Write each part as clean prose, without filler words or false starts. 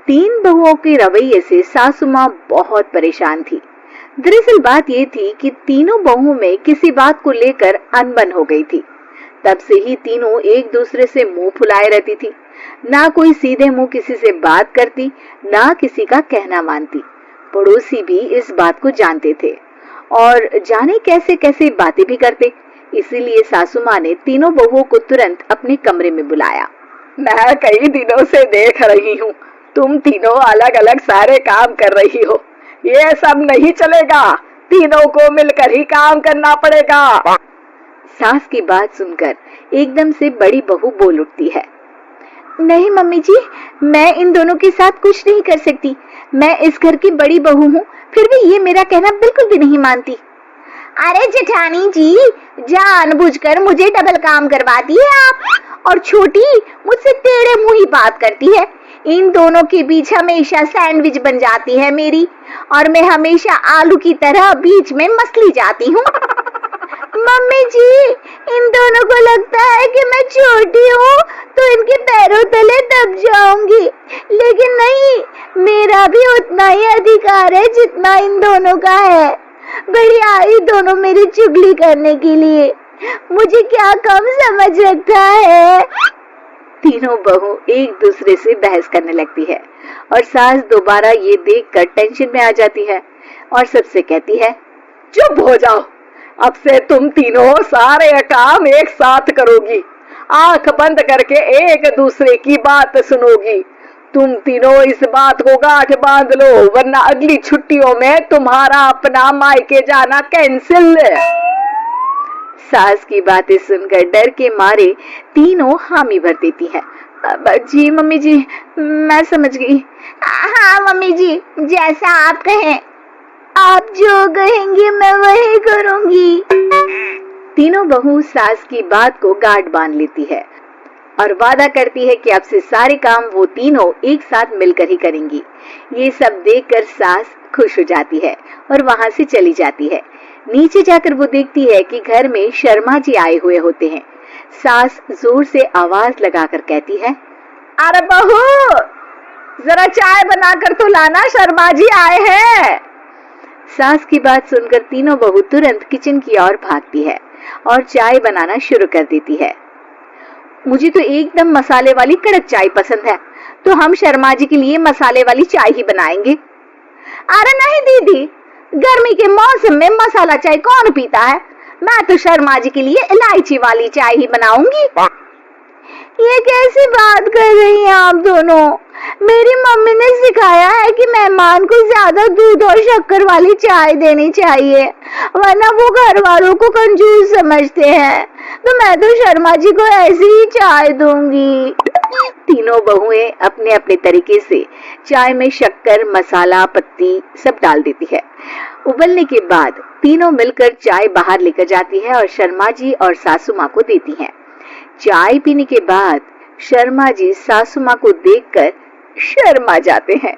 तीन बहुओं के रवैये से सासू माँ बहुत परेशान थी। दरअसल बात ये थी कि तीनों बहुओं में किसी बात को लेकर अनबन हो गई थी। तब से ही तीनों एक दूसरे से मुंह फुलाए रहती थी। ना कोई सीधे मुंह किसी से बात करती, ना किसी का कहना मानती। पड़ोसी भी इस बात को जानते थे और जाने कैसे कैसे बातें भी करते। इसीलिए सासू माँ ने तीनों बहुओं को तुरंत अपने कमरे में बुलाया। मैं कई दिनों से देख रही हूँ, तुम तीनों अलग अलग सारे काम कर रही हो। ये सब नहीं चलेगा, तीनों को मिलकर ही काम करना पड़ेगा। सास की बात सुनकर एकदम से बड़ी बहू बोल उठती है। नहीं मम्मी जी, मैं इन दोनों के साथ कुछ नहीं कर सकती। मैं इस घर की बड़ी बहू हूँ, फिर भी ये मेरा कहना बिल्कुल भी नहीं मानती। अरे जेठानी जी, जानबूझकर मुझे डबल काम करवाती है आप, और छोटी मुझसे टेढ़े मुंह ही बात करती है। इन दोनों के बीच हमेशा सैंडविच बन जाती है मेरी, और मैं हमेशा आलू की तरह बीच में मसली जाती हूँ। मम्मी जी, इन दोनों को लगता है कि मैं छोटी हूँ तो इनके पैरों तले दब जाऊंगी, लेकिन नहीं, मेरा भी उतना ही अधिकार है जितना इन दोनों का है। बड़ी आई दोनों मेरी चुगली करने के लिए, मुझे क्या कम समझ रखा है। तीनों बहू एक दूसरे से बहस करने लगती है और सास दोबारा ये देखकर टेंशन में आ जाती है और सबसे कहती है, चुप हो जाओ, अब से तुम तीनों सारे काम एक साथ करोगी, आंख बंद करके एक दूसरे की बात सुनोगी। तुम तीनों इस बात को गांठ बांध लो, वरना अगली छुट्टियों में तुम्हारा अपना मायके जाना कैंसिल। सास की बातें सुनकर डर के मारे तीनों हामी भर देती है। जी मम्मी जी, मैं समझ गई। हाँ मम्मी जी, जैसा आप कहें, आप जो कहेंगी मैं वही करूंगी। तीनों बहू सास की बात को गांठ बांध लेती है और वादा करती है कि अब से सारे काम वो तीनों एक साथ मिलकर ही करेंगी। ये सब देखकर सास खुश हो जाती है और वहां से चली जाती है। नीचे जाकर वो देखती है कि घर में शर्मा जी आए हुए होते हैं। सास जोर से आवाज लगाकर कहती है, अरे बहू, जरा चाय बनाकर तो लाना, शर्मा जी आए हैं। सास की बात सुनकर तीनों बहू तुरंत किचन की ओर भागती है और चाय बनाना शुरू कर देती है। मुझे तो एकदम मसाले वाली कड़क चाय पसंद है, तो हम शर्मा जी के लिए मसाले वाली चाय ही बनाएंगे। अरे नहीं दीदी, गर्मी के मौसम में मसाला चाय कौन पीता है? मैं तो शर्मा जी के लिए इलायची वाली चाय ही बनाऊंगी। ये कैसी बात कर रही हैं आप दोनों? मेरी मम्मी ने सिखाया है कि मेहमान को ज्यादा दूध और शक्कर वाली चाय देनी चाहिए, वरना वो घर वालों को कंजूस समझते हैं। तो मैं तो शर्मा जी को ऐसी ही चाय दूंगी। तीनों बहुएं अपने अपने तरीके से चाय में शक्कर, मसाला, पत्ती सब डाल देती है। उबलने के बाद तीनों मिलकर चाय बाहर लेकर जाती है और शर्मा जी और सासू माँ को देती हैं। चाय पीने के बाद शर्मा जी सासू माँ को देखकर शर्मा जाते हैं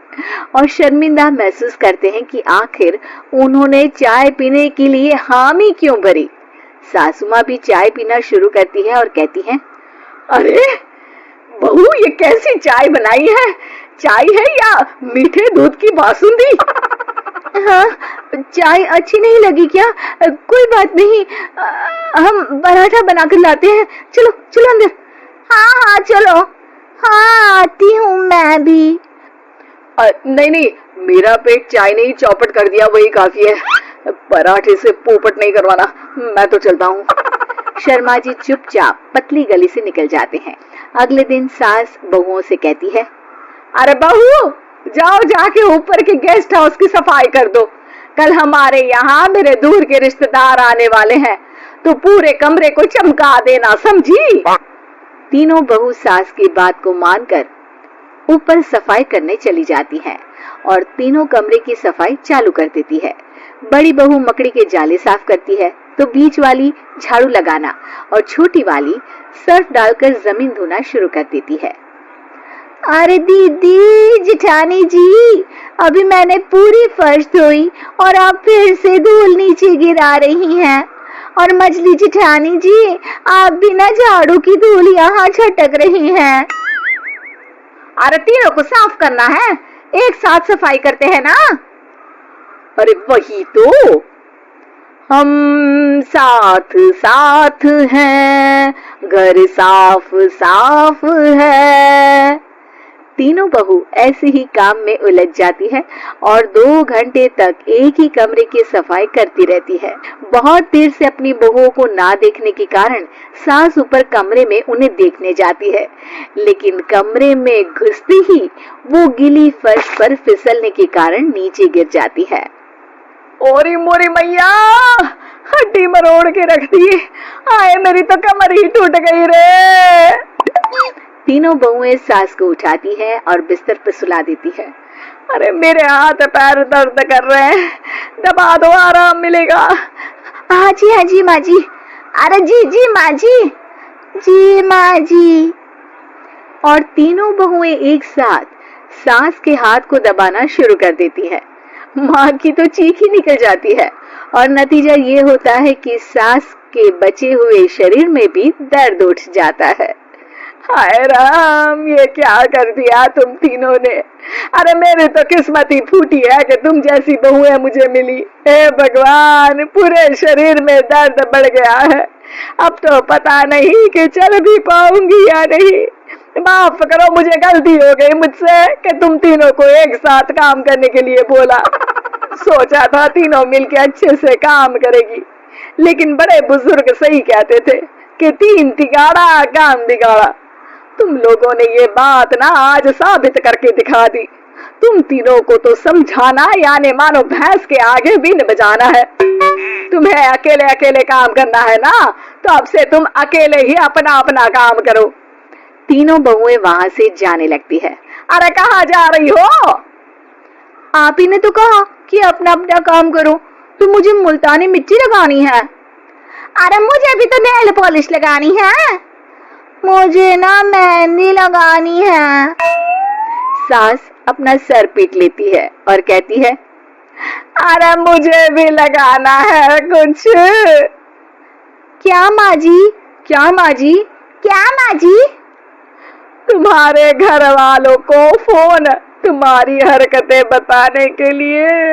और शर्मिंदा महसूस करते हैं कि आखिर उन्होंने चाय पीने के लिए हामी क्यों भरी। सासू माँ भी चाय पीना शुरू करती है और कहती हैं, अरे बहू, ये कैसी चाय बनाई है? चाय है या मीठे दूध की बासुंदी? हाँ, चाय अच्छी नहीं लगी क्या? कोई बात नहीं, हम पराठा बनाकर लाते हैं। चलो चलो अंदर। हाँ हाँ चलो, हाँ आती हूँ मैं भी। नहीं नहीं, मेरा पेट चाय ने ही चौपट कर दिया, वही काफी है। पराठे से पोपट नहीं करवाना, मैं तो चलता हूँ। शर्मा जी चुपचाप पतली गली से निकल जाते हैं। अगले दिन सास बहुओं से कहती है, अरे बहू, जाओ जाके ऊपर के गेस्ट हाउस की सफाई कर दो। कल हमारे यहाँ मेरे दूर के रिश्तेदार आने वाले हैं, तो पूरे कमरे को चमका देना, समझी? तीनों बहू सास की बात को मानकर ऊपर सफाई करने चली जाती हैं और तीनों कमरे की सफाई चालू कर देती है। बड़ी बहू मकड़ी के जाले साफ करती है, तो बीच वाली झाड़ू लगाना और छोटी वाली सर्फ डालकर जमीन धोना शुरू कर देती है। अरे दीदी, जेठानी जी, अभी मैंने पूरी फर्श धोई और आप फिर से धूल नीचे गिरा रही हैं। और मछली जेठानी जी, आप बिना झाड़ू की धूल यहाँ छटक रही हैं। अरे तीनों को साफ करना है, एक साथ सफाई करते हैं ना। अरे वही तो, हम साथ साथ हैं, घर साफ साफ है। तीनों बहू ऐसे ही काम में उलझ जाती है और 2 घंटे तक एक ही कमरे की सफाई करती रहती है। बहुत देर से अपनी बहुओं को ना देखने के कारण सास ऊपर कमरे में उन्हें देखने जाती है, लेकिन कमरे में घुसते ही वो गीली फर्श पर फिसलने के कारण नीचे गिर जाती है। ओरी मोरी मैया, हड्डी मरोड़ के रख दी, आए मेरी तो कमर ही टूट गई रे। तीनों बहुएं सास को उठाती है और बिस्तर पर सुला देती है। अरे मेरे हाथ पैर दर्द कर रहे हैं, दबा दो, आराम मिलेगा। हाँ जी माँ जी। अरे जी माँ जी। और तीनों बहुएं एक साथ सास के हाथ को दबाना शुरू कर देती है। माँ की तो चीख ही निकल जाती है और नतीजा ये होता है कि सास के बचे हुए शरीर में भी दर्द उठ जाता है। हाय राम, ये क्या कर दिया तुम तीनों ने। अरे मेरी तो किस्मत ही फूटी है कि तुम जैसी बहुएं मुझे मिली। हे भगवान, पूरे शरीर में दर्द बढ़ गया है, अब तो पता नहीं कि चल भी पाऊंगी या नहीं। माफ करो, मुझे गलती हो गई मुझसे कि तुम तीनों को एक साथ काम करने के लिए बोला। सोचा था तीनों मिलके अच्छे से काम करेगी, लेकिन बड़े बुजुर्ग सही कहते थे कि 3 तिगाड़ा काम बिगाड़ा। तुम लोगों ने ये बात ना आज साबित करके दिखा दी। तुम तीनों को तो समझाना यानी मानो भैंस के आगे बीन बजाना है। तुम्हें अकेले अकेले काम करना है ना, तो अब से तुम अकेले ही अपना अपना काम करो। तीनों बहुएं वहां से जाने लगती है। अरे कहाँ जा रही हो? आप ही ने तो कहा कि अपना अपना काम करो, तो मुझे मुल्तानी मिट्टी लगानी है। अरे मुझे भी तो नेल पॉलिश लगानी है, मुझे ना मेहंदी लगानी है। सास अपना सर पीट लेती है और कहती है, अरे मुझे भी लगाना है कुछ। क्या माँ जी? क्या माँ जी? क्या माँ जी? तुम्हारे घर वालों को फोन तुम्हारी हरकतें बताने के लिए।